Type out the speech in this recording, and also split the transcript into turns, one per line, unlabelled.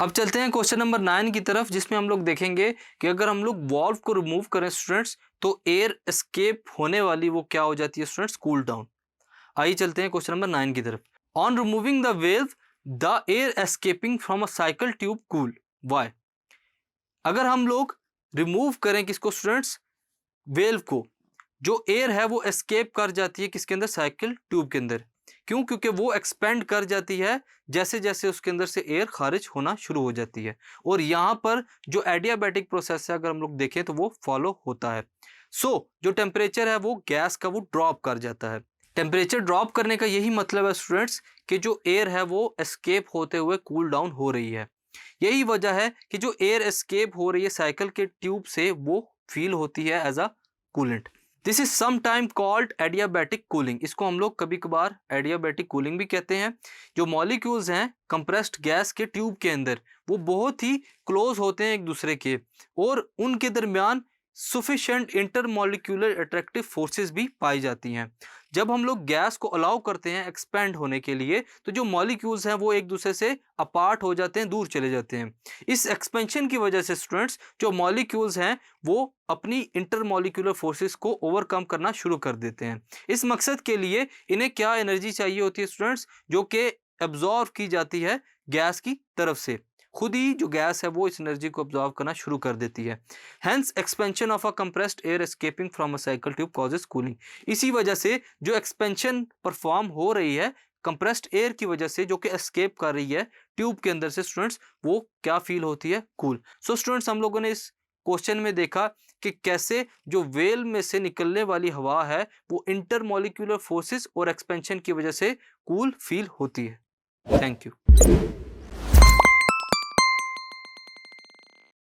अब चलते हैं क्वेश्चन नंबर 9 की तरफ, जिसमें हम लोग देखेंगे कि अगर हम लोग वॉल्व को रिमूव करें स्टूडेंट्स तो एयर एस्केप होने वाली वो क्या हो जाती है स्टूडेंट्स, कूल डाउन। आइए चलते हैं क्वेश्चन नंबर 9 की तरफ। On removing the valve the air escaping from a cycle tube cool, why. अगर हम लोग रिमूव करें किसको स्टूडेंट्स, वेल्व को, जो एयर है वो एस्केप कर जाती है किसके अंदर, साइकिल ट्यूब के अंदर। क्यों? क्योंकि वो एक्सपेंड कर जाती है जैसे जैसे उसके अंदर से एयर खारिज होना शुरू हो जाती है, और यहाँ पर जो एडियाबैटिक प्रोसेस है अगर हम लोग देखें तो वो फॉलो होता है। जो टेम्परेचर है वो गैस का वो ड्रॉप कर जाता है। टेम्परेचर ड्रॉप करने का यही मतलब है स्टूडेंट्स कि जो एयर है वो एस्केप होते हुए कूल डाउन हो रही है। यही वजह है कि जो एयर एस्केप हो रही है साइकिल के ट्यूब से वो फील होती है as a coolant. This is some time called adiabatic cooling. इसको हम लोग कभी कभार एडियाबैटिक कूलिंग भी कहते हैं। जो मॉलिक्यूल्स हैं कंप्रेस्ड गैस के ट्यूब के अंदर वो बहुत ही क्लोज होते हैं एक दूसरे के, और उनके दरमियान सुफिशेंट इंटरमॉलिक्यूलर अट्रैक्टिव फोर्सेस भी पाई जाती हैं। जब हम लोग गैस को अलाउ करते हैं एक्सपेंड होने के लिए तो जो मॉलिक्यूल्स हैं वो एक दूसरे से अपार्ट हो जाते हैं, दूर चले जाते हैं। इस एक्सपेंशन की वजह से स्टूडेंट्स जो मॉलिक्यूल्स हैं वो अपनी इंटरमॉलिक्यूलर फोर्सेस को ओवरकम करना शुरू कर देते हैं। इस मकसद के लिए इन्हें क्या एनर्जी चाहिए होती है स्टूडेंट्स, जो कि एब्जॉर्व की जाती है गैस की तरफ से। खुद ही जो गैस है वो इस एनर्जी को ऑब्जॉर्व करना शुरू कर देती है। Hence expansion of a compressed air escaping from a cycle tube causes cooling. इसी वजह से जो एक्सपेंशन परफॉर्म हो रही है कंप्रेस्ड एयर की वजह से, जो कि एस्केप कर रही है ट्यूब के अंदर से स्टूडेंट्स, वो क्या फील होती है, कूल। स्टूडेंट्स हम लोगों ने इस क्वेश्चन में देखा कि कैसे जो वेल में से निकलने वाली हवा है वो इंटरमॉलिक्यूलर फोर्सेस और एक्सपेंशन की वजह से कूल फील होती है। Thank you.